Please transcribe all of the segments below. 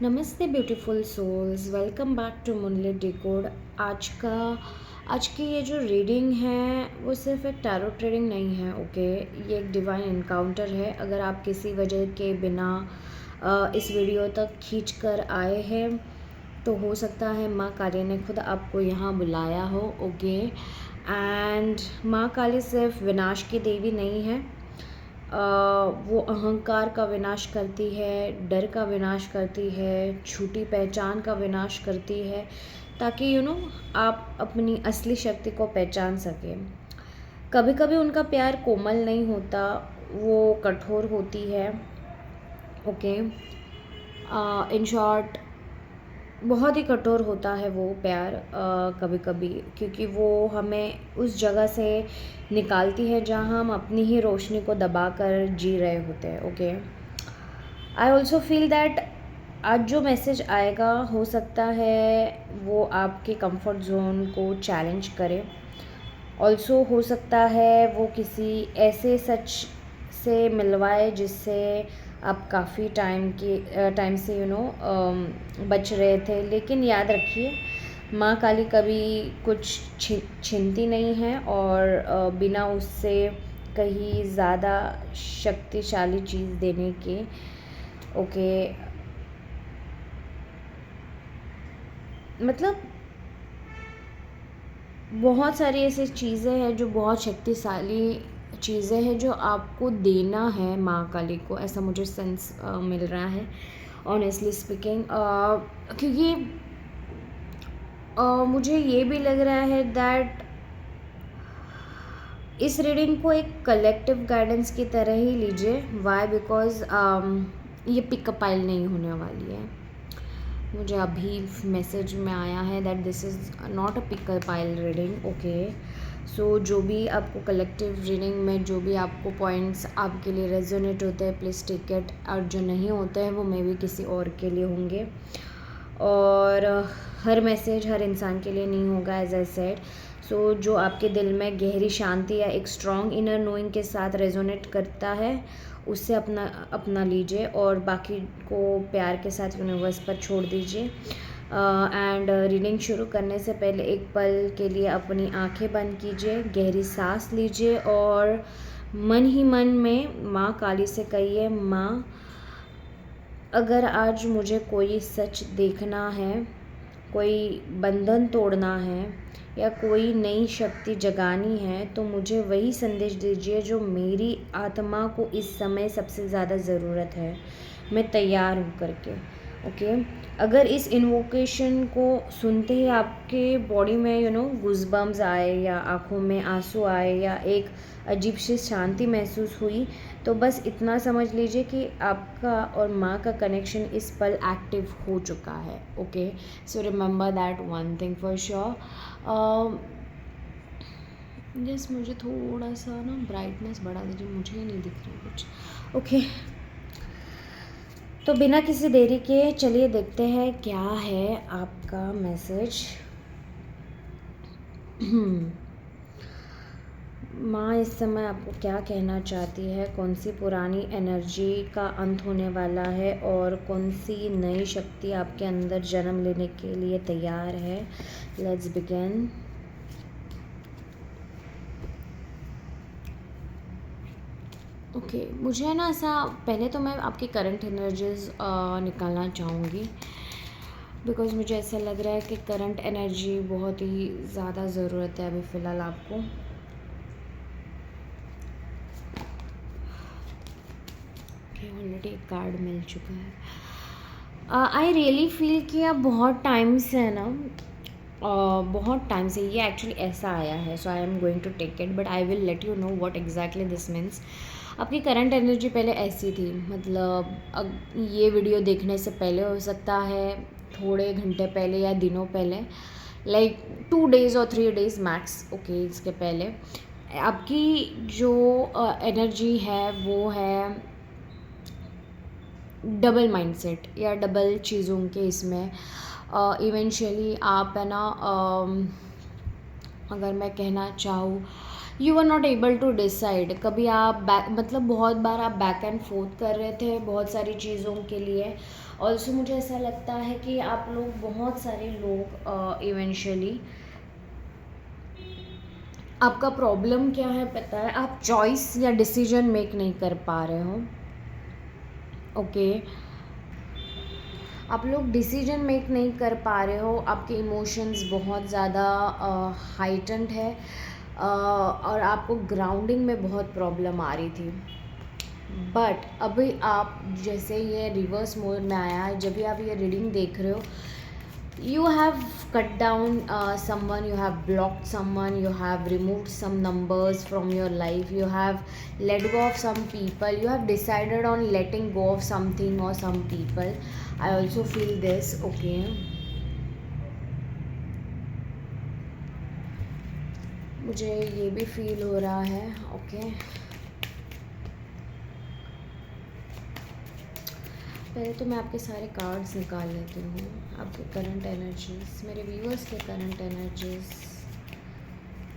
नमस्ते beautiful souls, welcome back to Moonlit Decode. आज की ये जो रीडिंग है वो सिर्फ एक टैरोट रीडिंग नहीं है। ओके, ये एक डिवाइन इनकाउंटर है। अगर आप किसी वजह के बिना इस वीडियो तक खींच कर आए हैं तो हो सकता है माँ काली ने खुद आपको यहाँ बुलाया हो। ओके, एंड माँ काली सिर्फ विनाश की देवी नहीं है। वो अहंकार का विनाश करती है, डर का विनाश करती है, झूठी पहचान का विनाश करती है, ताकि आप अपनी असली शक्ति को पहचान सकें। कभी कभी उनका प्यार कोमल नहीं होता, वो कठोर होती है। ओके, इन शॉर्ट बहुत ही कठोर होता है वो प्यार कभी कभी, क्योंकि वो हमें उस जगह से निकालती है जहाँ हम अपनी ही रोशनी को दबा कर जी रहे होते हैं। Okay, I also feel that आज जो मैसेज आएगा हो सकता है वो आपके कंफर्ट जोन को चैलेंज करे। ऑल्सो हो सकता है वो किसी ऐसे सच से मिलवाए जिससे आप काफ़ी टाइम से बच रहे थे। लेकिन याद रखिए, माँ काली कभी कुछ छीनती नहीं है और बिना उससे कहीं ज़्यादा शक्तिशाली चीज़ देने के। ओके, मतलब बहुत सारी ऐसी चीज़ें हैं जो बहुत शक्तिशाली चीज़ें हैं जो आपको देना है माँ काली को, ऐसा मुझे सेंस मिल रहा है ऑनेस्टली स्पीकिंग। क्योंकि मुझे ये भी लग रहा है दैट इस रीडिंग को एक कलेक्टिव गाइडेंस की तरह ही लीजिए। वाई? बिकॉज ये पिकअप पाइल नहीं होने वाली है। मुझे अभी मैसेज में आया है that this is not a pick a pile reading. Okay, so जो भी आपको कलेक्टिव रीडिंग में जो भी आपको पॉइंट्स आपके लिए रेजोनेट होते हैं प्लीज़ टेक इट, और जो नहीं होते हैं वो मे भी किसी और के लिए होंगे। और हर मैसेज हर इंसान के लिए नहीं होगा, एज आई सेड। सो जो आपके दिल में गहरी शांति या एक स्ट्रॉन्ग इनर नोइंग के साथ रेजोनेट करता है उससे अपना लीजिए, और बाकी को प्यार के साथ यूनिवर्स पर छोड़ दीजिए। एंड रीडिंग शुरू करने से पहले एक पल के लिए अपनी आंखें बंद कीजिए, गहरी सांस लीजिए और मन ही मन में माँ काली से कहिए, माँ अगर आज मुझे कोई सच देखना है, कोई बंधन तोड़ना है या कोई नई शक्ति जगानी है तो मुझे वही संदेश दीजिए जो मेरी आत्मा को इस समय सबसे ज़्यादा ज़रूरत है। मैं तैयार हूँ करके। ओके, अगर इस इन्वोकेशन को सुनते ही आपके बॉडी में गूज़बम्स आए या आँखों में आंसू आए या एक अजीब सी शांति महसूस हुई, तो बस इतना समझ लीजिए कि आपका और माँ का कनेक्शन इस पल एक्टिव हो चुका है। Okay, so remember that one thing for sure. Just मुझे थोड़ा सा ना ब्राइटनेस बढ़ा दीजिए, मुझे ही नहीं दिख रहा कुछ। ओके, तो बिना किसी देरी के चलिए देखते हैं क्या है आपका मैसेज। माँ इस समय आपको क्या कहना चाहती है? कौन सी पुरानी एनर्जी का अंत होने वाला है और कौन सी नई शक्ति आपके अंदर जन्म लेने के लिए तैयार है? Let's begin. ओके, मुझे ना ऐसा, पहले तो मैं आपकी करंट एनर्जीज निकालना चाहूँगी, बिकॉज मुझे ऐसा लग रहा है कि करंट एनर्जी बहुत ही ज़्यादा ज़रूरत है अभी फ़िलहाल आपको। ऑलरेडी एक कार्ड मिल चुका है। आई रियली फील कि आप बहुत टाइम से है ना, बहुत टाइम से ये एक्चुअली ऐसा आया है। So I am going to take it, but I will let you know what exactly this means. आपकी करंट एनर्जी पहले ऐसी थी, मतलब ये वीडियो देखने से पहले हो सकता है, थोड़े घंटे पहले या दिनों पहले, लाइक 2 days और 3 days मैक्स। ओके, इसके पहले आपकी जो एनर्जी है वो है डबल माइंडसेट या डबल चीज़ों के इसमें। इवेंचुअली आप है ना, अगर मैं कहना चाहूँ you are not able to decide. कभी आप बैक मतलब बहुत बार आप बैक एंड फोर्थ कर रहे थे बहुत सारी चीज़ों के लिए। ऑल्सो मुझे ऐसा लगता है कि आप लोग बहुत सारे लोग इवेंचुअली आपका प्रॉब्लम क्या है पता है, आप चॉइस या डिसीजन मेक नहीं कर पा रहे हो। ओके आप लोग डिसीजन मेक नहीं कर पा रहे हो, आपके इमोशंस बहुत ज़्यादा हाइटेंड है और आपको ग्राउंडिंग में बहुत प्रॉब्लम आ रही थी। बट अभी आप जैसे ये रिवर्स मोड में आया है, जब भी आप ये रीडिंग देख रहे हो, you have cut down someone, you have blocked someone, you have removed some numbers from your life, you have let go of some people, you have decided on letting go of something or some people. I also feel this. Okay मुझे ये भी feel हो रहा है। Okay पहले तो मैं आपके सारे कार्ड्स निकाल लेती हूँ, आपके करंट एनर्जीज, मेरे व्यूअर्स के current energies.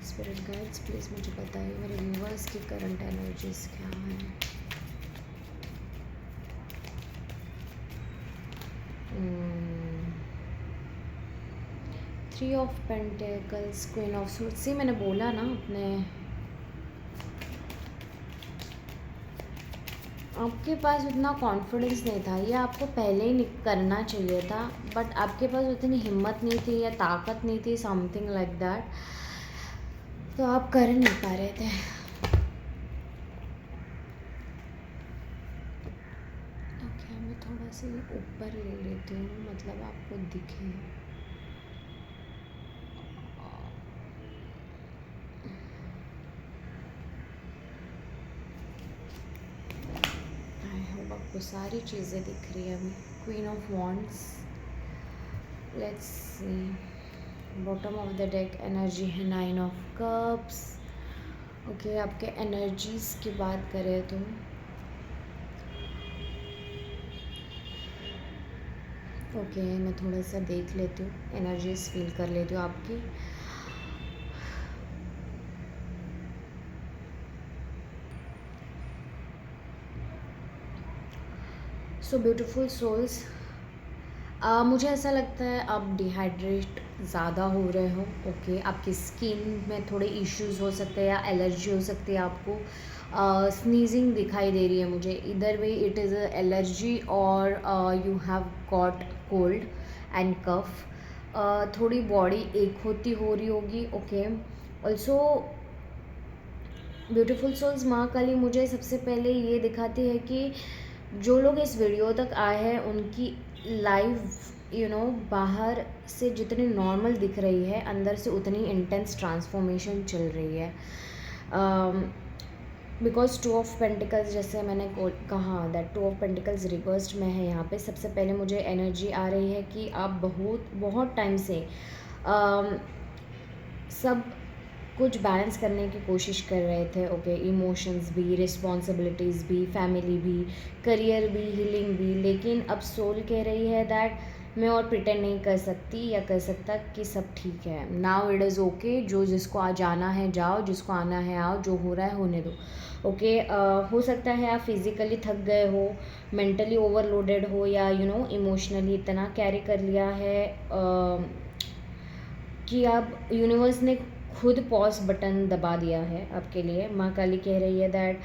Spirit guides please मुझे बताइए मेरे व्यूअर्स की करंट एनर्जीज क्या हैं। Three of pentacles, queen of swords. See मैंने बोला ना अपने आपके पास उतना कॉन्फिडेंस नहीं था, ये आपको पहले ही करना चाहिए था, बट आपके पास उतनी हिम्मत नहीं थी या ताकत नहीं थी, समथिंग लाइक दैट, तो आप कर नहीं पा रहे थे। ओके मैं थोड़ा सा ऊपर ले लेती हूँ, मतलब आपको दिखे। आपको सारी चीज़ें दिख रही है अभी। Queen of wands, let's see bottom of the deck energy है नाइन ऑफ कप्स। ओके आपके एनर्जीज की बात करें तो ओके मैं थोड़ा सा देख लेती हूँ, एनर्जीज फील कर लेती हूँ आपकी। सो ब्यूटीफुल सोल्स, मुझे ऐसा लगता है आप डिहाइड्रेट ज़्यादा हो रहे हो। ओके आपकी स्किन में थोड़े इश्यूज हो सकते हैं या एलर्जी हो सकती है आपको। स्नीजिंग दिखाई दे रही है मुझे, इधर way it is a allergy और you have got cold and cough. थोड़ी बॉडी एक होती हो रही होगी। ओके ऑल्सो ब्यूटीफुल सोल्स, माँ काली मुझे सबसे पहले ये दिखाती है कि जो लोग इस वीडियो तक आए हैं उनकी लाइफ बाहर से जितनी नॉर्मल दिख रही है, अंदर से उतनी इंटेंस ट्रांसफॉर्मेशन चल रही है। बिकॉज टू ऑफ पेंटिकल्स, जैसे मैंने कहा that two of pentacles reversed में है यहाँ पे। सबसे पहले मुझे एनर्जी आ रही है कि आप बहुत टाइम से सब कुछ बैलेंस करने की कोशिश कर रहे थे। ओके इमोशंस भी, रिस्पॉन्सिबिलिटीज़ भी, फैमिली भी, करियर भी, हीलिंग भी, लेकिन अब सोल कह रही है दैट मैं और प्रिटेंड नहीं कर सकती या कर सकता कि सब ठीक है। नाउ इट इज़ ओके, जो जिसको आ जाना है जाओ, जिसको आना है आओ, जो हो रहा है होने दो। ओके हो सकता है आप फिज़िकली थक गए हो, मेंटली ओवरलोडेड हो, या इमोशनली इतना कैरी कर लिया है कि आप यूनिवर्स ने खुद पॉज बटन दबा दिया है आपके लिए। माँ काली कह रही है दैट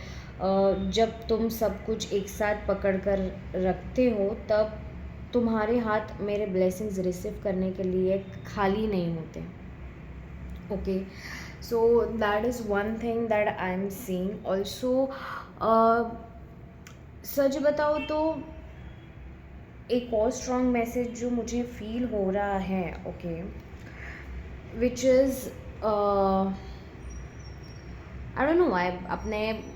जब तुम सब कुछ एक साथ पकड़ कर रखते हो तब तुम्हारे हाथ मेरे ब्लेसिंग्स रिसीव करने के लिए खाली नहीं होते। Okay so that is one thing that I am seeing also. सच बताओ तो एक और स्ट्रॉन्ग मैसेज जो मुझे फील हो रहा है, okay, which is I don't know why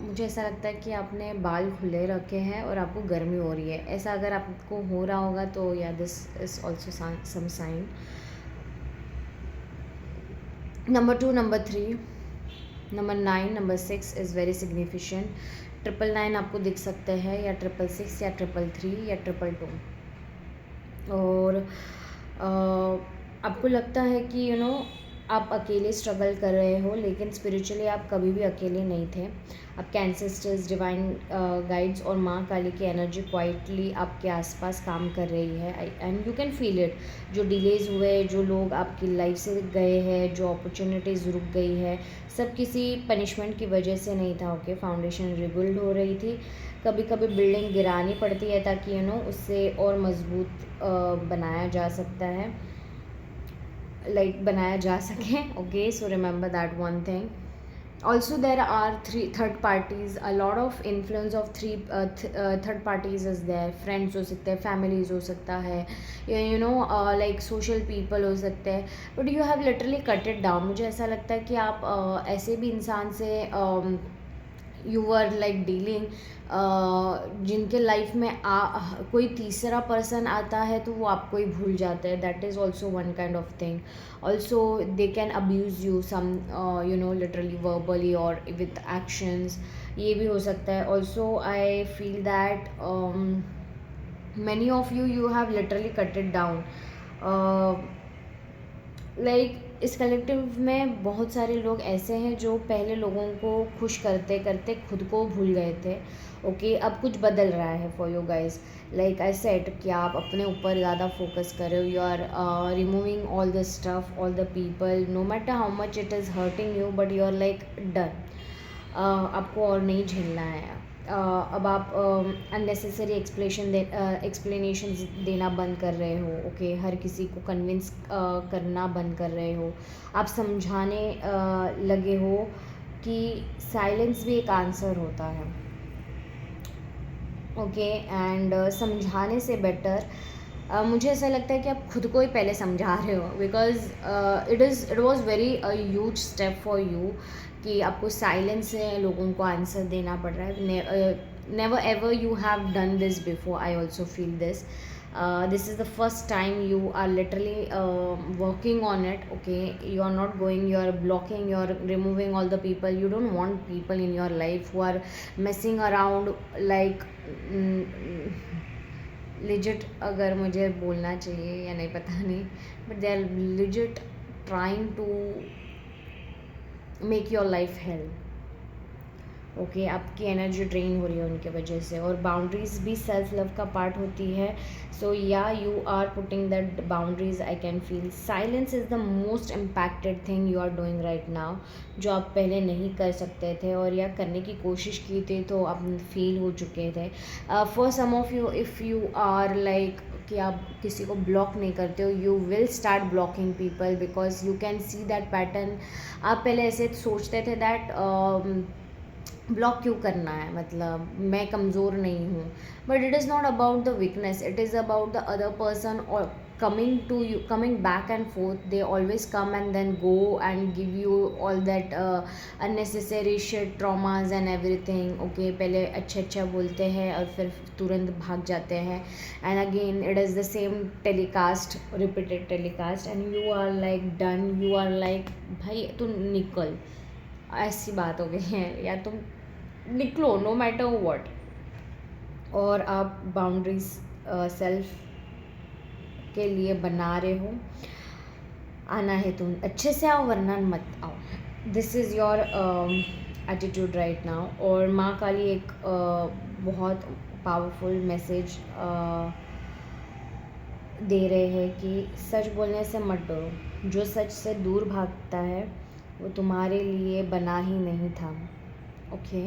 मुझे ऐसा लगता है कि आपने बाल खुले रखे हैं और आपको गर्मी हो रही है। ऐसा अगर आपको हो रहा होगा तो या this is also some sign. Number 2, number 3, number 9, number 6 is very significant. 999 आपको दिख सकते हैं, या 666 या 333 या 222। और आपको लगता है कि आप अकेले स्ट्रगल कर रहे हो, लेकिन स्पिरिचुअली आप कभी भी अकेले नहीं थे। आपके एंसेस्टर्स, डिवाइन गाइड्स और माँ काली की एनर्जी क्वाइटली आपके आसपास काम कर रही है, and you can feel it. जो डिलेज हुए, जो लोग आपकी लाइफ से गए हैं, जो अपॉर्चुनिटीज़ रुक गई है, सब किसी पनिशमेंट की वजह से नहीं था। ओके, फाउंडेशन रिबिल्ड हो रही थी। कभी कभी बिल्डिंग गिरानी पड़ती है ताकि उससे और मजबूत बनाया जा सकता है, बनाया जा सके। Okay, so remember that one thing. Also there are three third parties, a lot of influence of third parties is there. Friends हो सकते हैं, families हो सकता है, like social people हो सकते हैं, but you have literally cut it down. मुझे ऐसा लगता है कि आप ऐसे भी इंसान से यू आर लाइक डीलिंग, जिनके लाइफ में कोई तीसरा पर्सन आता है तो वो आपको ही भूल जाता है. That is also one kind of thing. Also they can abuse you some, literally verbally और विथ एक्शंस. ये भी हो सकता है. Also I feel that many of you have literally cut it down. Like इस कलेक्टिव में बहुत सारे लोग ऐसे हैं जो पहले लोगों को खुश करते करते खुद को भूल गए थे. ओके, अब कुछ बदल रहा है for you guys. Like I said कि आप अपने ऊपर ज़्यादा फोकस कर रहे हो. You are removing all the stuff, all the people, no matter how much it is hurting you, but you are like done. आपको और नहीं झेलना है. अब आप अननेसेसरी एक्सप्लेनेशन देना बंद कर रहे हो. ओके, हर किसी को कन्विंस करना बंद कर रहे हो. आप समझाने लगे हो कि साइलेंस भी एक आंसर होता है. ओके, एंड समझाने से बेटर मुझे ऐसा लगता है कि आप खुद को ही पहले समझा रहे हो, because it was very huge step for you कि आपको साइलेंस से लोगों को आंसर देना पड़ रहा है. Never ever you have done this before. I also feel this. This is the first time you are literally working on it. Okay, you are not going, you are blocking, you are removing all the people. You don't want people in your life who are messing around like legit, अगर मुझे बोलना चाहिए या नहीं पता नहीं, but they are legit trying to make your life hell. Okay, आपकी energy drain हो रही है उनके वजह से. और बाउंड्रीज भी सेल्फ लव का पार्ट होती है. सो या you are putting that boundaries. I can feel silence is the most impacted thing you are doing right now, जो आप पहले नहीं कर सकते थे और या करने की कोशिश की थी तो आप फील हो चुके थे. For some of you, if you are like कि आप किसी को ब्लॉक नहीं करते हो, you will start blocking people because you can see that pattern. आप पहले ऐसे सोचते थे दैट ब्लॉक क्यों करना है, मतलब मैं कमज़ोर नहीं हूँ. But it is not about the weakness, it is about the other person और coming to you, coming back and forth. They always come and then go and give you all that unnecessary shit, traumas and everything. Okay, पहले अच्छा अच्छा बोलते हैं और फिर तुरंत भाग जाते हैं. And again it is the same telecast, repeated telecast, and you are like done. You are like भाई तू निकल, ऐसी बात हो गई है, या तुम निकलो नो मैटर व्हाट. और आप बाउंड्रीज सेल्फ के लिए बना रहे हो. आना है तुम अच्छे से आओ, वरना मत आओ. This is your attitude right now. और माँ काली एक बहुत पावरफुल मैसेज दे रहे हैं कि सच बोलने से मत डरो. जो सच से दूर भागता है वो तुम्हारे लिए बना ही नहीं था. Okay,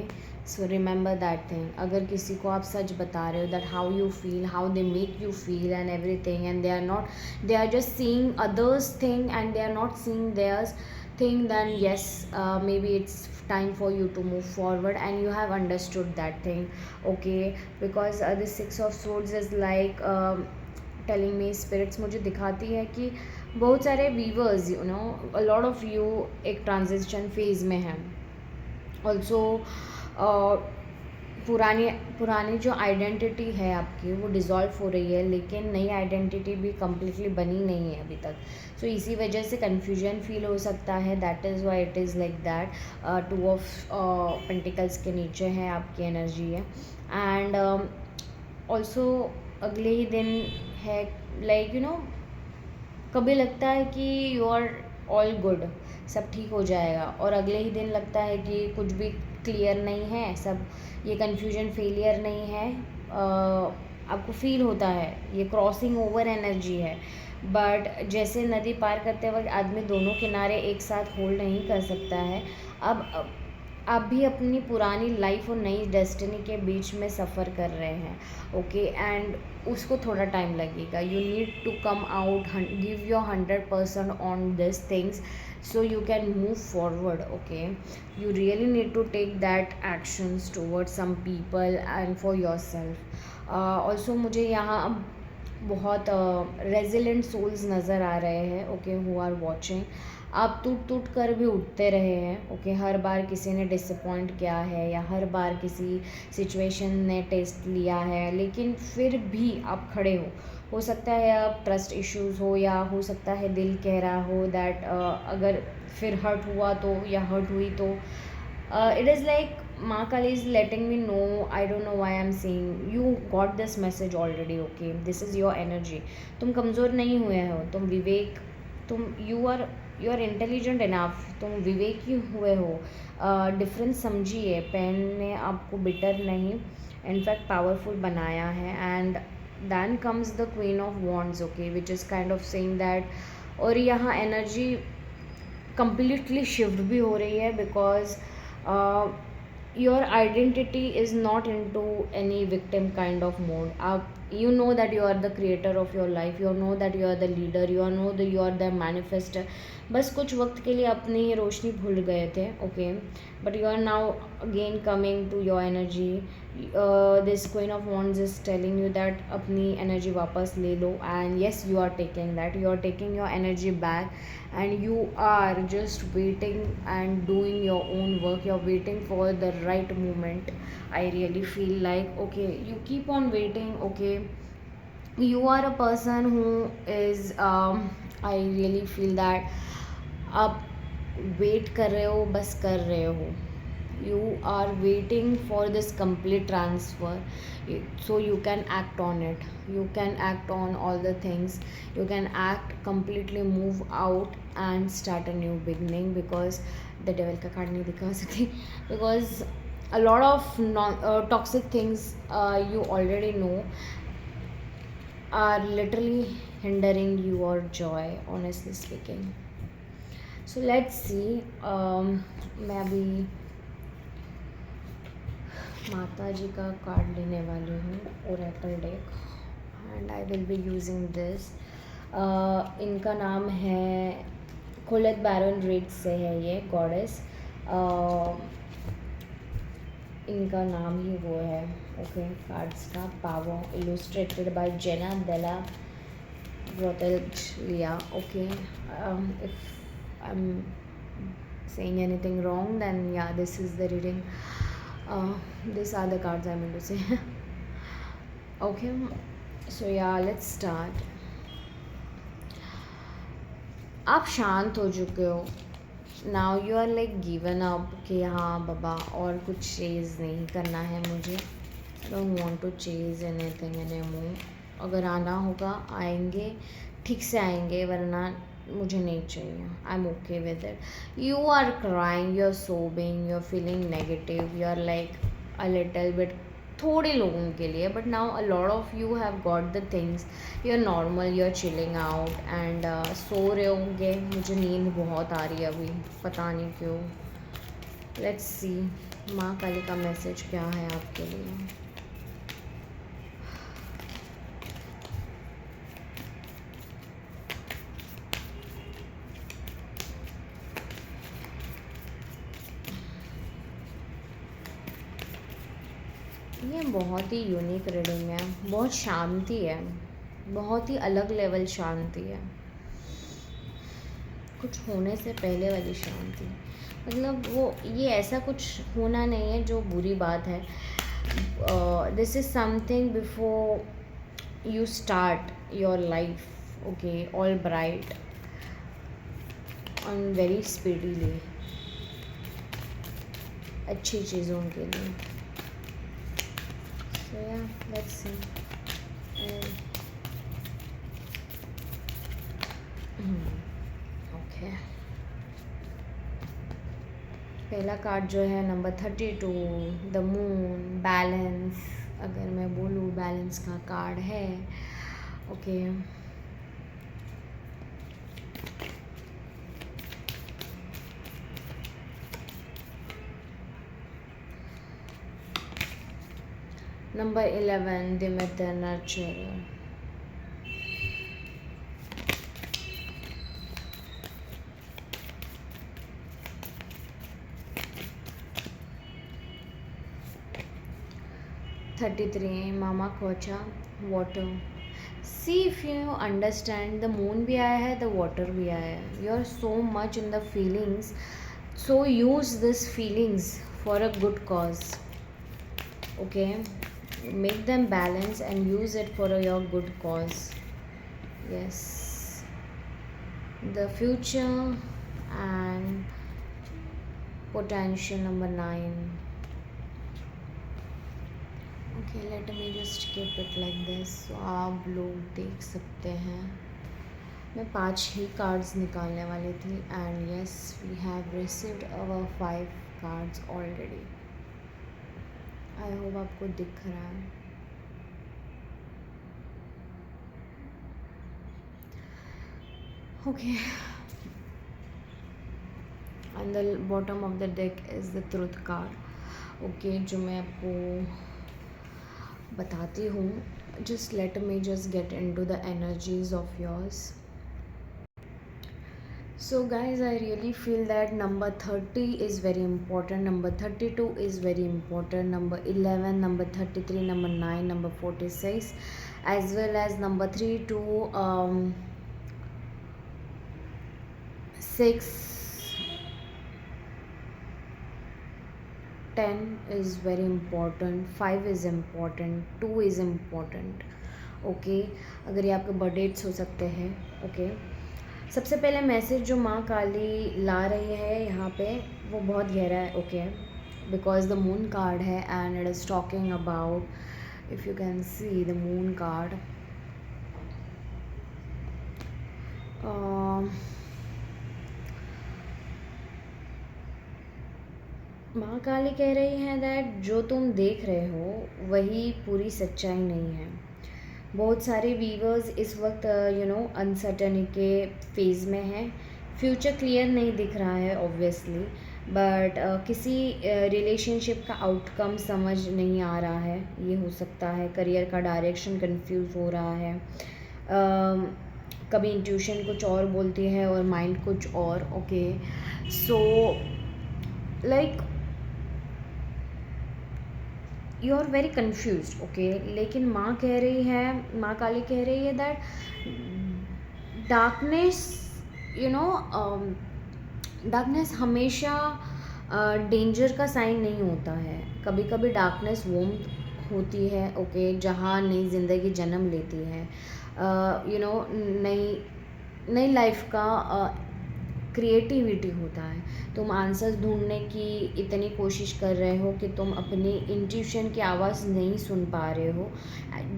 so remember that thing. अगर किसी को आप सच बता रहे हो that how you feel, how they make you feel and everything, and they are just seeing others thing and they are not seeing theirs thing, then yes, maybe it's time for you to move forward and you have understood that thing. Okay, because the Six of Swords is like telling me, spirits मुझे दिखाती है कि बहुत सारे viewers, a lot of you एक transition phase में हैं. Also पुरानी जो आइडेंटिटी है आपकी वो डिज़ोल्व हो रही है, लेकिन नई आइडेंटिटी भी कम्प्लीटली बनी नहीं है अभी तक. सो इसी वजह से कन्फ्यूजन फील हो सकता है. That is why it is like that. Two of pentacles के नीचे है आपकी एनर्जी है. एंड ऑल्सो अगले ही दिन है लाइक कभी लगता है कि यू आर ऑल गुड, सब ठीक हो जाएगा, और अगले ही दिन लगता है कि कुछ भी क्लियर नहीं है, सब ये कन्फ्यूजन फेलियर नहीं है। आपको फील होता है ये क्रॉसिंग ओवर एनर्जी है, बट जैसे नदी पार करते वक्त आदमी दोनों किनारे एक साथ होल्ड नहीं कर सकता है। अब आप भी अपनी पुरानी लाइफ और नई डेस्टिनी के बीच में सफ़र कर रहे हैं, ओके, एंड उसको थोड़ा टाइम लगेगा। You need to come out, give your 100% on this things so you can move forward, okay? You really need to take that actions towards some people and for yourself. Also मुझे यहाँ बहुत resilient souls नज़र आ रहे हैं, okay, who are watching. आप टूट टूट कर भी उठते रहे हैं, ओके। हर बार किसी ने डिसअपॉइंट किया है या हर बार किसी सिचुएशन ने टेस्ट लिया है, लेकिन फिर भी आप खड़े हो सकता है अब ट्रस्ट इश्यूज़ हो, या हो सकता है दिल कह रहा हो दैट अगर फिर हर्ट हुआ तो, या हर्ट हुई तो, it is like Ma Kali is letting me know. I don't know why I'm saying you got this message already, okay? This is your energy. तुम कमज़ोर नहीं हुए हो, तुम विवेक, तुम यू आर इंटेलिजेंट इनफ, तुम विवेकी हुए हो। डिफरेंस समझिए, पेन ने आपको बिटर नहीं, इनफैक्ट पावरफुल बनाया है। And then comes the queen of wands, okay, which is kind of saying that, और यहाँ एनर्जी completely shift भी हो रही है, because your identity is not into any victim kind of mode. आप you know that you are the creator of your life, you know that you are the leader, you know that you are the manifester. बस कुछ वक्त के लिए अपनी रोशनी भूल गए थे, okay, but you are now again coming to your energy. This queen of wands is telling you that अपनी एनर्जी वापस ले लो, and yes you are taking that, you are taking your energy back, and you are just waiting and doing your own work. You're waiting for the right moment. I really feel like, okay, you keep on waiting, okay. You are a person who is I really feel that आप wait कर रहे हो, बस कर रहे हो। You are waiting for this complete transfer, so you can act on it, you can act on all the things, you can act completely, move out and start a new beginning, because the devil का card नहीं दिखा सकती, because a lot of toxic things you already know are literally hindering your joy, honestly speaking. So let's see, मैं अभी माता जी का card लेने वाली हूँ, Oracle deck, and I will be using this. इनका नाम है कोलेट बैरन रीड से है ये गॉडेस, इनका नाम ही वो है, ओके। कार्ड्स का पावर इलुस्ट्रेटेड बाय जेना डेला ब्रोटेलिया, okay. If I am saying anything wrong, then yeah, this is the reading. These are the cards I meant to say. Okay, so yeah, let's start. आप शांत हो चुके हो, now you are like given up कि हाँ बाबा और कुछ Chase नहीं करना है मुझे, I don't want to chase anything anymore. अगर आना होगा आएंगे, ठीक से आएंगे, वरना मुझे नहीं चाहिए। I am okay with it. You are crying, you are sobbing, you are feeling negative, you are like a little bit, थोड़े लोगों के लिए, but now a lot of you have got the things, you are normal, you are chilling out and सो रहे होंगे। मुझे नींद बहुत आ रही है अभी, पता नहीं क्यों। लेट्स सी माँ काली का मैसेज क्या है आपके लिए। ये बहुत ही यूनिक रीडिंग है, बहुत शांति है, बहुत ही अलग लेवल शांति है, कुछ होने से पहले वाली शांति। मतलब वो ये ऐसा कुछ होना नहीं है जो बुरी बात है, this is something before you start your life, okay, all bright and very speedily, अच्छी चीज़ों के लिए। So yeah, let's see. Okay. पहला कार्ड जो है नंबर 32, द मून, बैलेंस। अगर मैं बोलूँ बैलेंस का कार्ड है। Okay, number 11, the nurturer. $33, Mama Cocha, water. See if you understand, the moon भी आया है, द वाटर भी आया है। You are so much in the feelings, so use this feelings for a good cause. Okay, make them balance and use it for your good cause. Yes, the future and potential, number 9. Okay, let me just keep it like this, so आप लोग देख सकते हैं। मैं 5 ही cards निकालने वाली थी and yes, we have received our 5 cards already. I hope आपको दिख रहा है। Okay, on the bottom of the deck is the truth card। Okay, जो मैं आपको बताती हूँ, just let me just get into the energies of yours। So guys, I really feel that number 30 is very important, number 32 is very important, number 11, number 33, number 9, number 46, as well as number 3 to 6, 10 is very important, 5 is important, 2 is important। Okay, अगर ये आपके बर्थडेट्स हो सकते हैं। Okay, सबसे पहले message जो माँ काली ला रही है यहाँ पे वो बहुत गहरा है। Okay, because the moon card है and it is talking about, if you can see the moon card, माँ काली कह रही है दैट जो तुम देख रहे हो वही पूरी सच्चाई नहीं है। बहुत सारे वीवर्स इस वक्त अनसर्टनी के फेज़ में हैं। फ्यूचर क्लियर नहीं दिख रहा है ऑब्वियसली, बट किसी रिलेशनशिप का आउटकम समझ नहीं आ रहा है। ये हो सकता है करियर का डायरेक्शन कंफ्यूज हो रहा है। कभी इंट्यूशन कुछ और बोलती है और माइंड कुछ और। Okay, so like you are very confuse. Okay, लेकिन माँ कह रही है, माँ काली कह रही है दैट डार्कनेस, डार्कनेस हमेशा डेंजर का साइन नहीं होता है। कभी कभी डार्कनेस वोम होती है। ओके, जहाँ नई ज़िंदगी जन्म लेती है, नई नई लाइफ का क्रिएटिविटी होता है। तुम आंसर्स ढूंढने की इतनी कोशिश कर रहे हो कि तुम अपनी इंट्यूशन की आवाज़ नहीं सुन पा रहे हो।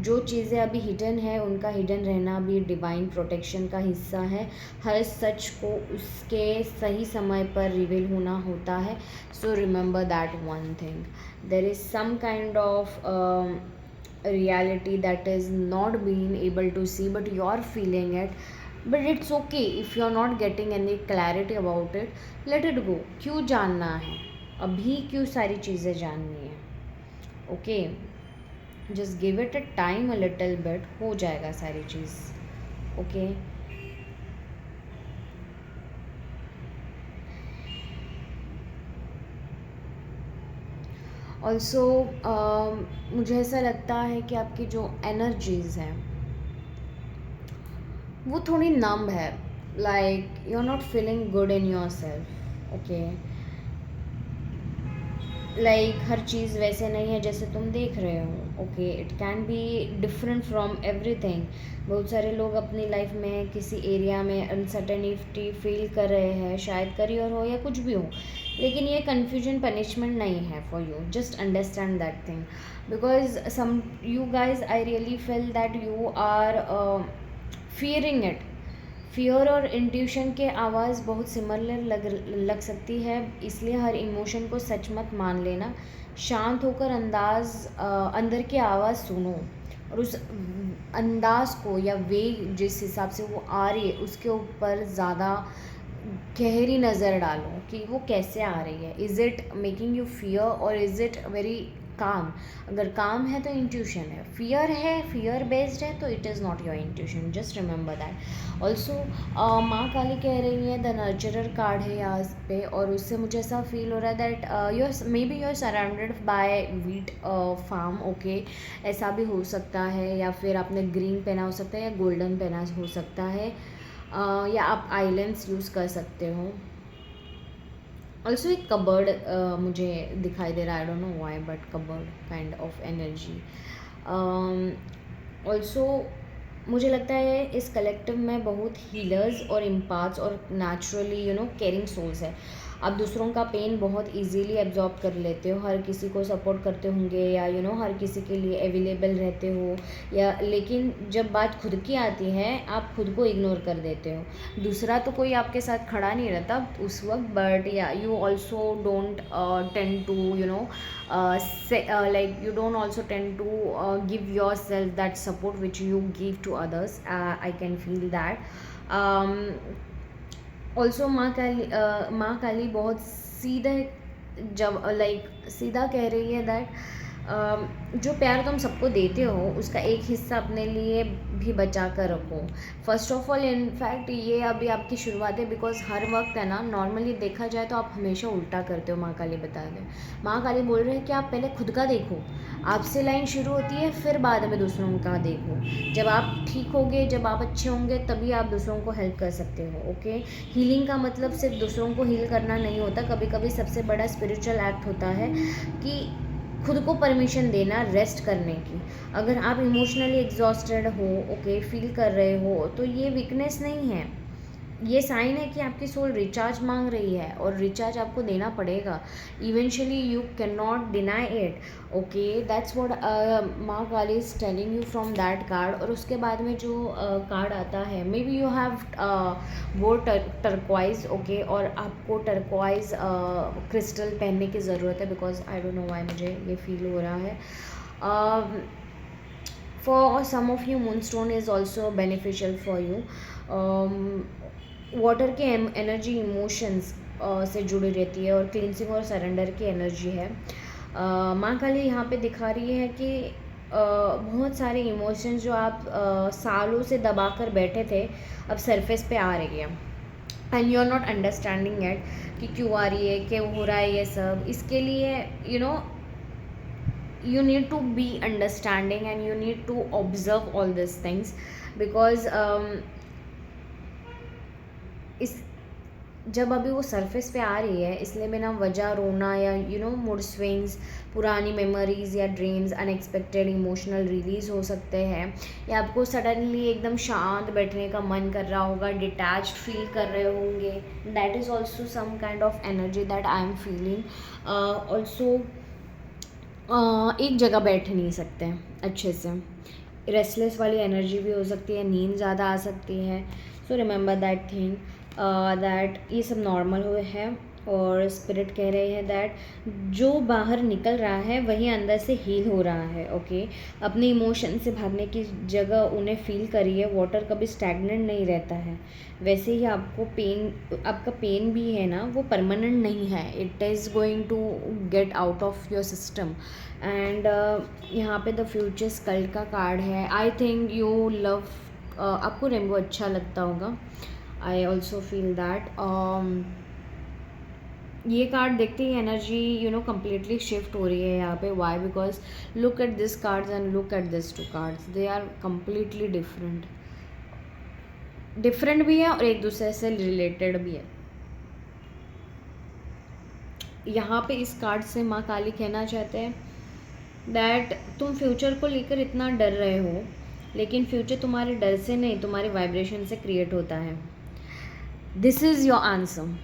जो चीज़ें अभी हिडन है उनका हिडन रहना भी डिवाइन प्रोटेक्शन का हिस्सा है। हर सच को उसके सही समय पर रिवील होना होता है। So remember that one thing, there is some kind of reality that is not being able to see, but you are feeling it, but it's okay if you are not getting any clarity about it, let it go। क्यों जानना है अभी, क्यों सारी चीज़ें जाननी है? Okay, just give it a time, a little bit, हो जाएगा सारी चीज़। ओके, ऑल्सो मुझे ऐसा लगता है कि आपकी जो एनर्जीज़ हैं वो थोड़ी नम है, like you are not feeling good in your self. Okay, like हर चीज़ वैसे नहीं है जैसे तुम देख रहे हो। Okay, it can be different from everything. बहुत सारे लोग अपनी लाइफ में किसी एरिया में अनसर्टेनिटी फील कर रहे हैं, शायद करियर हो या कुछ भी हो, लेकिन ये कन्फ्यूजन पनिशमेंट नहीं है for you. Just understand that thing, because some you guys, I really feel that you are fearing it fear और इंट्यूशन के आवाज़ बहुत सिमिलर लग सकती है, इसलिए हर इमोशन को सच मत मान लेना। शांत होकर अंदर की आवाज़ सुनो, और उस अंदाज को या वे जिस हिसाब से वो आ रही है उसके ऊपर ज़्यादा गहरी नज़र डालो कि वो कैसे आ रही है। Is it making you fear और इज़ इट वेरी काम? अगर काम है तो इंट्यूशन है, फियर है, फियर बेस्ड है, तो it is not your intuition. Just remember that. Also माँ काली कह रही है द नर्चरर कार्ड है यहाँ पे, और उससे मुझे ऐसा फील हो रहा है that you're maybe you're surrounded by wheat farm, okay, ऐसा भी हो सकता है, या फिर आपने ग्रीन पहना हो सकता है या गोल्डन पहना हो सकता है, या आप आइलैंड्स यूज़ कर सकते हो। ऑल्सो एक कबर्ड मुझे दिखाई दे रहा है, आई don't know why, but cupboard kind of energy. Also मुझे लगता है इस कलेक्टिव में बहुत हीलर्स और इम्पाथ्स और नेचुरली केयरिंग सोल्स है। आप दूसरों का पेन बहुत इजीली एब्जॉर्ब कर लेते हो, हर किसी को सपोर्ट करते होंगे, या हर किसी के लिए अवेलेबल रहते हो, या लेकिन जब बात खुद की आती है आप खुद को इग्नोर कर देते हो। दूसरा तो कोई आपके साथ खड़ा नहीं रहता उस वक्त, बट या you also don't tend to like you don't also tend to give yourself that support which you give to others. I can feel that. um, also माँ काली बहुत सीधे, जब सीधा कह रही है दैट जो प्यार तुम सबको देते हो उसका एक हिस्सा अपने लिए भी बचा कर रखो। फर्स्ट ऑफ ऑल इनफैक्ट ये अभी आपकी शुरुआत है, बिकॉज हर वक्त है ना, नॉर्मली देखा जाए तो आप हमेशा उल्टा करते हो। माँ काली बता दें, माँ काली बोल रहे हैं कि आप पहले खुद का देखो, आपसे लाइन शुरू होती है, फिर बाद में दूसरों का देखो। जब आप ठीक होगे, जब आप अच्छे होंगे, तभी आप दूसरों को हेल्प कर सकते हो। ओके, हीलिंग का मतलब सिर्फ दूसरों को हील करना नहीं होता, कभी कभी सबसे बड़ा स्पिरिचुअल एक्ट होता है कि खुद को परमिशन देना रेस्ट करने की। अगर आप इमोशनली एग्जॉस्टेड हो, ओके, फील कर रहे हो, तो ये वीकनेस नहीं है, ये साइन है कि आपकी सोल रिचार्ज मांग रही है, और रिचार्ज आपको देना पड़ेगा eventually, you can not deny it. Okay, that's what माँ Kali is telling you from that card. और उसके बाद में जो कार्ड आता है, मे बी यू हैव वो टर्कवाइज, ओके, और आपको टर्कवाइज क्रिस्टल पहनने की ज़रूरत है, because I don't know why मुझे ये फील हो रहा है। For some of you moonstone is also beneficial for you. Water की एनर्जी इमोशंस से जुड़ी रहती है, और क्लिनसिंग और सरेंडर की एनर्जी है। माँ काली यहाँ पे दिखा रही है कि बहुत सारे इमोशंस जो आप सालों से दबा कर बैठे थे, अब सरफेस पे आ रही है, and you are not understanding it कि क्यों आ रही है, क्या हो रहा है ये सब। इसके लिए you need to be understanding and you need to observe all these things, because इस जब अभी वो सरफेस पे आ रही है, इसलिए बिना वजह रोना या मूड स्विंग्स, पुरानी मेमोरीज या ड्रीम्स, अनएक्सपेक्टेड इमोशनल रिलीज हो सकते हैं, या आपको सडनली एकदम शांत बैठने का मन कर रहा होगा, डिटैच्ड फील कर रहे होंगे। That is also some kind of energy that I am feeling. Also एक जगह बैठ नहीं सकते हैं अच्छे से, रेस्टलेस वाली एनर्जी भी हो सकती है, नींद ज़्यादा आ सकती है। So remember that thing, that ये सब नॉर्मल हुए है। और स्पिरिट कह रहे हैं दैट जो बाहर निकल रहा है वही अंदर से हील हो रहा है। ओके, अपने इमोशन से भागने की जगह उन्हें फील करिए। वाटर कभी स्टैगनेंट नहीं रहता है, वैसे ही आपका पेन भी है ना, वो परमानेंट नहीं है, it is going to get out of your system. And यहाँ पे द फ्यूचर स्कल का कार्ड है। आई थिंक यू लव, आपको रेनबो अच्छा लगता होगा, आई ऑल्सो फील दैट। ये कार्ड देखते ही एनर्जी कम्प्लीटली शिफ्ट हो रही है यहाँ पे। Why? Because look at this cards and look at this two cards, they are completely different भी है और एक दूसरे से रिलेटेड भी है। यहाँ पे इस कार्ड से माँ काली कहना चाहते हैं दैट तुम फ्यूचर को लेकर इतना डर रहे हो, लेकिन फ्यूचर तुम्हारे डर से नहीं, तुम्हारे वाइब्रेशन से क्रिएट होता है। This is your answer,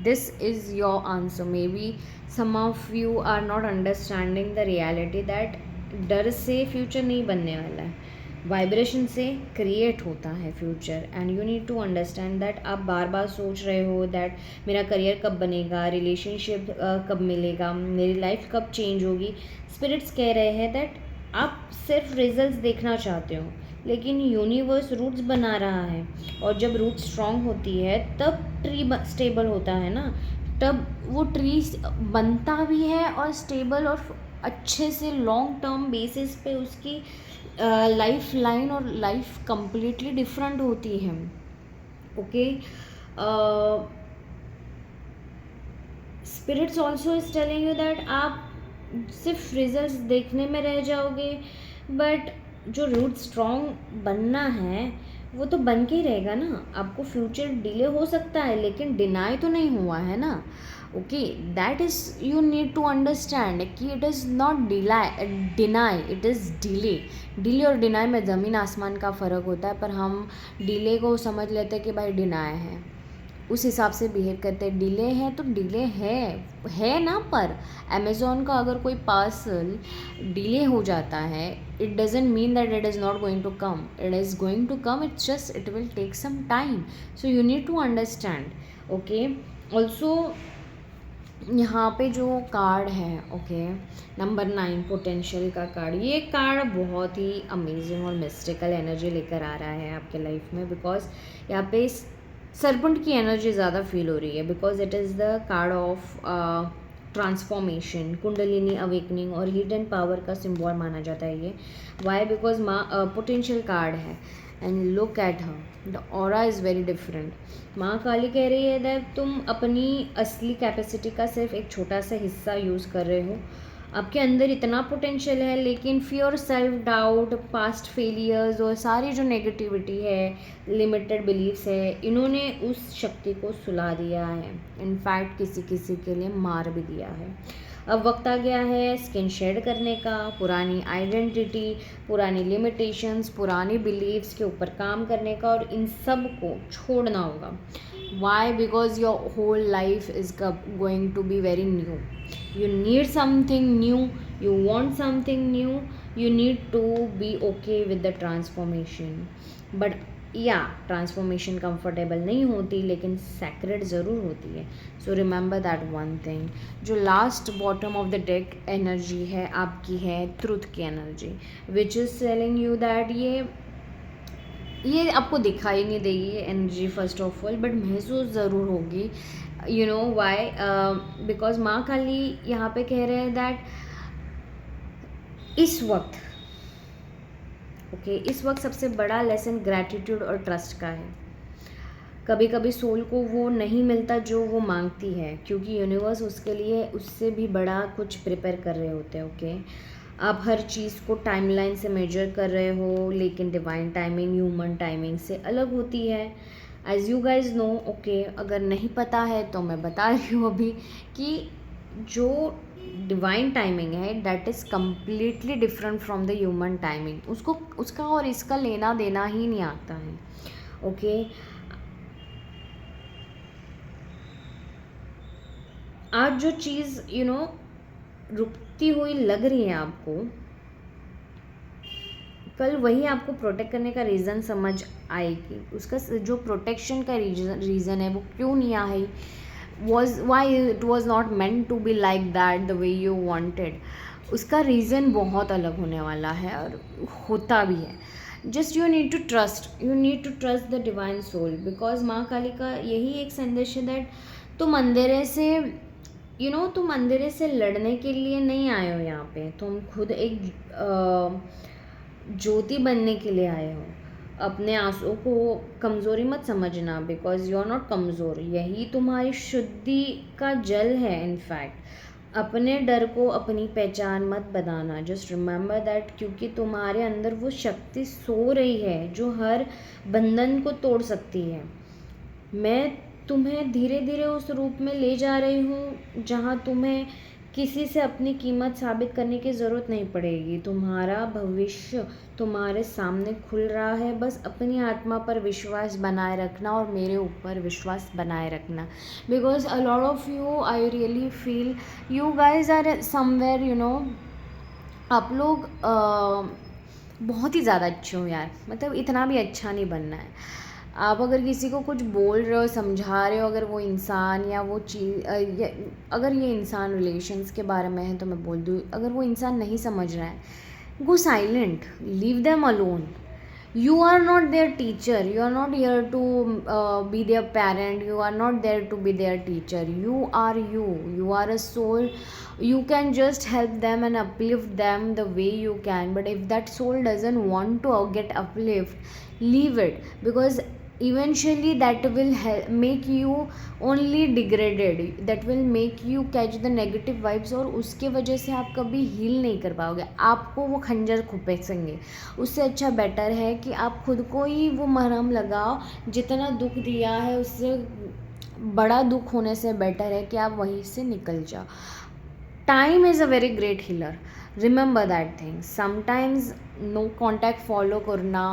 this is your answer. Maybe some of you are not understanding the reality that डर से फ्यूचर नहीं बनने वाला है, वाइब्रेशन से क्रिएट होता है future, and you need to understand that आप बार बार सोच रहे हो दैट मेरा करियर कब बनेगा, रिलेशनशिप कब मिलेगा, मेरी लाइफ कब चेंज होगी। स्पिरिट्स कह रहे हैं दैट आप सिर्फ रिजल्ट्स देखना चाहते हो, लेकिन यूनिवर्स रूट्स बना रहा है, और जब रूट स्ट्रांग होती है तब ट्री स्टेबल होता है ना, तब वो ट्री बनता भी है और स्टेबल और अच्छे से लॉन्ग टर्म बेसिस पे उसकी लाइफ लाइन और लाइफ कंप्लीटली डिफरेंट होती है। Okay, spirits also is telling you that आप सिर्फ रिजल्ट्स देखने में रह जाओगे, बट जो रूट स्ट्रॉन्ग बनना है वो तो बन के ही रहेगा ना। आपको फ्यूचर डिले हो सकता है लेकिन डिनाई तो नहीं हुआ है ना। Okay, that is you need to understand कि it is not deny, it is delay. Delay और डिनाई में ज़मीन आसमान का फ़र्क होता है, पर हम डिले को समझ लेते हैं कि भाई डिनाई है, उस हिसाब से बिहेव करते हैं। डिले है तो डिले है ना, पर अमेज़ॉन का अगर कोई पार्सल डिले हो जाता है, it doesn't mean that it is not going to come, it is going to come, it's just it will take some time. So you need to understand. Okay, also यहाँ पे जो card है, okay, number 9 potential का card, ये card बहुत ही amazing और mystical energy लेकर आ रहा है आपके लाइफ में, बिकॉज यहाँ पे सरपेंट की एनर्जी ज़्यादा फील हो रही है, because it is the card of transformation, kundalini awakening और हिडन पावर का सिंबल माना जाता है ये। वाई? बिकॉज पोटेंशियल कार्ड है, and look at her, the aura is very different. माँ काली कह रही है दैट तुम अपनी असली कैपेसिटी का सिर्फ एक छोटा सा हिस्सा यूज़ कर रहे हो। आपके अंदर इतना पोटेंशियल है, लेकिन fear, self doubt, past failures और सारी जो नेगेटिविटी है, लिमिटेड बिलीव्स है, इन्होंने उस शक्ति को सुला दिया है, इनफैक्ट किसी किसी के लिए मार भी दिया है। अब वक्त आ गया है स्किन शेड करने का, पुरानी आइडेंटिटी, पुरानी लिमिटेशंस, पुरानी बिलीव्स के ऊपर काम करने का, और इन सब को छोड़ना होगा। Why? Because your whole life is going to be very new. You need something new, you want something new, you need to be okay with the transformation. But yeah, transformation comfortable नहीं होती, लेकिन sacred ज़रूर होती है। So remember that one thing। जो last bottom of the deck energy है आपकी, है truth की energy, which is telling you that ये आपको दिखाई नहीं देगी ये energy first of all, but महसूस ज़रूर होगी। You know why? बिकॉज माँ काली यहाँ पे कह रहे हैं दैट इस वक्त, ओके, इस वक्त सबसे बड़ा लेसन ग्रैटिट्यूड और ट्रस्ट का है। कभी कभी सोल को वो नहीं मिलता जो वो मांगती है, क्योंकि यूनिवर्स उसके लिए उससे भी बड़ा कुछ प्रिपेयर कर रहे होते हैं। ओके, आप हर चीज़ को टाइमलाइन से मेजर कर रहे हो, लेकिन डिवाइन टाइमिंग ह्यूमन टाइमिंग से अलग होती है, as you guys know. Okay, अगर नहीं पता है तो मैं बता रही हूँ अभी कि जो डिवाइन टाइमिंग है that is completely different from the human timing. उसका और इसका लेना देना ही नहीं आता है। ओके, आज जो चीज़ रुकती हुई लग रही है आपको, कल वही आपको प्रोटेक्ट करने का रीज़न समझ आएगी। उसका जो प्रोटेक्शन का रीज़न है वो क्यों नहीं आई, why it was not meant to be like that the way you wanted, उसका रीज़न बहुत अलग होने वाला है और होता भी है। Just you need to trust the divine soul, because माँ काली का यही एक संदेश है दैट तुम अंधेरे से तुम अंधेरे से लड़ने के लिए नहीं आए हो यहाँ पे, तुम खुद एक ज्योति बनने के लिए आए हो। अपने आंसू को कमज़ोरी मत समझना, बिकॉज यू आर नॉट कमज़ोर, यही तुम्हारी शुद्धि का जल है। इनफैक्ट अपने डर को अपनी पहचान मत बनाना, जस्ट रिमेंबर दैट, क्योंकि तुम्हारे अंदर वो शक्ति सो रही है जो हर बंधन को तोड़ सकती है। मैं तुम्हें धीरे धीरे उस रूप में ले जा रही हूँ जहाँ तुम्हें किसी से अपनी कीमत साबित करने की ज़रूरत नहीं पड़ेगी। तुम्हारा भविष्य तुम्हारे सामने खुल रहा है, बस अपनी आत्मा पर विश्वास बनाए रखना और मेरे ऊपर विश्वास बनाए रखना। Because a lot of you, I really feel you guys are somewhere, आप लोग बहुत ही ज़्यादा अच्छे हो यार, मतलब इतना भी अच्छा नहीं बनना है। आप अगर किसी को कुछ बोल रहे हो, समझा रहे हो, अगर वो इंसान या वो चीज़ अगर ये इंसान रिलेशंस के बारे में है तो मैं बोल दूँ, अगर वो इंसान नहीं समझ रहा है, गो silent, leave them alone. You are not their teacher, you are not here to be their parent, you are not there to be their teacher. You are a soul. You can just help them and uplift them the way you can, but if that soul doesn't want to get uplift, leave it, because eventually that will make you only degraded, that will make you catch the negative vibes, और उसके वजह से आप कभी heal नहीं कर पाओगे, आपको वो खंजर खुपेसेंगे। उससे अच्छा बेटर है कि आप खुद को ही वो मरहम लगाओ, जितना दुख दिया है उससे बड़ा दुख होने से बेटर है कि आप वहीं से निकल जाओ। Time is a very great healer, remember that thing. Sometimes no contact follow करना,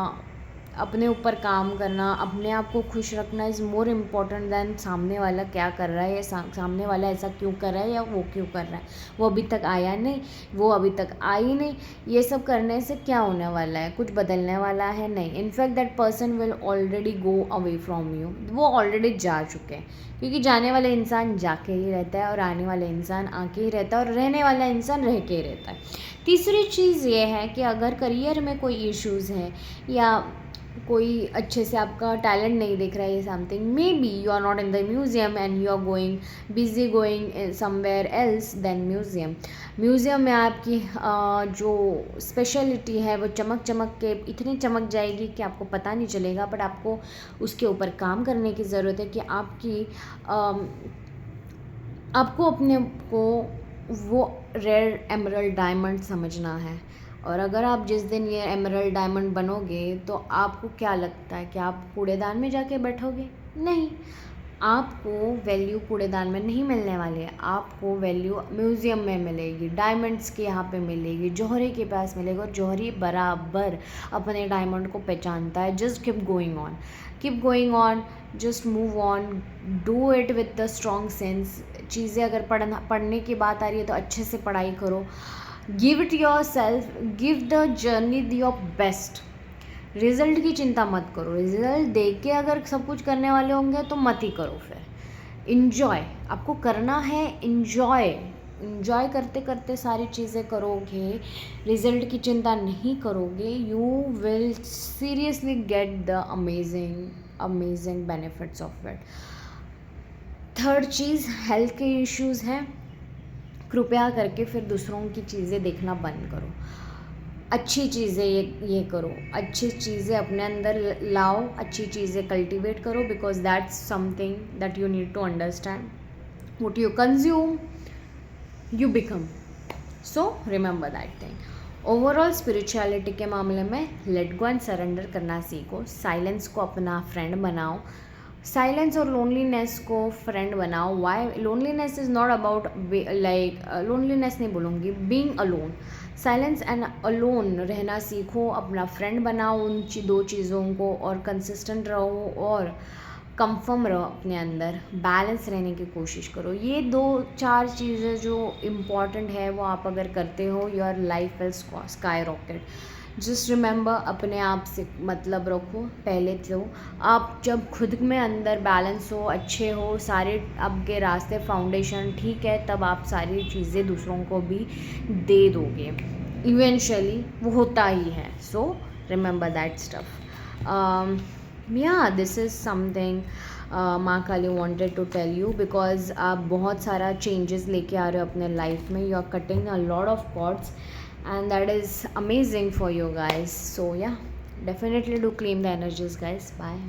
अपने ऊपर काम करना, अपने आप को खुश रखना इज़ मोर इम्पॉर्टेंट दैन सामने वाला क्या कर रहा है, या सामने वाला ऐसा क्यों कर रहा है, या वो क्यों कर रहा है, वो अभी तक आया नहीं, वो अभी तक आई नहीं। ये सब करने से क्या होने वाला है, कुछ बदलने वाला है नहीं। In fact that person will already go away from you, वो ऑलरेडी जा चुके हैं, क्योंकि जाने वाला इंसान जाके ही रहता है और आने वाला इंसान आके ही रहता है और रहने वाला इंसान रह के ही रहता है। तीसरी चीज़ ये है कि अगर करियर में कोई इश्यूज़ हैं या कोई अच्छे से आपका टैलेंट नहीं दिख रहा है, something, maybe you are not in the museum and you are busy going somewhere else than museum. Museum में आपकी जो स्पेशलिटी है वो चमक चमक के इतनी चमक जाएगी कि आपको पता नहीं चलेगा, बट आपको उसके ऊपर काम करने की ज़रूरत है कि आपको अपने को वो रेयर एमरल्ड डायमंड समझना है। और अगर आप जिस दिन ये एमरल्ड डायमंड बनोगे तो आपको क्या लगता है कि आप कूड़ेदान में जाके बैठोगे? नहीं, आपको वैल्यू कूड़ेदान में नहीं मिलने वाली है, आपको वैल्यू म्यूज़ियम में मिलेगी, डायमंड्स के यहाँ पे मिलेगी, जौहरी के पास मिलेगी, और जौहरी बराबर अपने डायमंड को पहचानता है। Just keep going on, just move on, do it with the strong sense. चीज़ें अगर पढ़ने की बात आ रही है तो अच्छे से पढ़ाई करो, give it your self, give the journey your best. Result की चिंता मत करो, रिज़ल्ट देख के अगर सब कुछ करने वाले होंगे तो मत ही करो। फिर इन्जॉय, आपको करना है इन्जॉय करते करते सारी चीज़ें करोगे, रिज़ल्ट की चिंता नहीं करोगे, you will seriously get the amazing benefits of it. Third cheese, health के इश्यूज़ हैं, कृपया करके फिर दूसरों की चीज़ें देखना बंद करो, अच्छी चीज़ें ये करो, अच्छी चीज़ें अपने अंदर लाओ, अच्छी चीज़ें कल्टीवेट करो, because that's something that you need to understand. What you consume you become, so remember that thing. Overall spirituality के मामले में लेट गो एंड सरेंडर करना सीखो, साइलेंस को अपना फ्रेंड बनाओ, साइलेंस और लोनलीनेस को फ्रेंड बनाओ। Why loneliness is not about like loneliness नहीं बोलूँगी, being alone. Silence and alone रहना सीखो, अपना फ्रेंड बनाओ उन दो चीज़ों को, और कंसिस्टेंट रहो और कंफर्म रहो अपने अंदर, बैलेंस रहने की कोशिश करो। ये 2-4 चीज़ें जो इम्पॉर्टेंट है वो आप अगर करते हो, your life will sky rocket. Just remember, अपने आप से मतलब रखो पहले। तो आप जब खुद में अंदर बैलेंस हो, अच्छे हो, सारे आपके रास्ते फाउंडेशन ठीक है, तब आप सारी चीज़ें दूसरों को भी दे दोगे, इवेंचुअली वो होता ही है। So remember that stuff. Yeah this is something माँ Kali wanted to tell you, because आप बहुत सारा चेंजेस लेके आ रहे हो अपने लाइफ में, you are cutting a lot of cords and that is amazing for you guys. So yeah, definitely do claim the energies guys. Bye.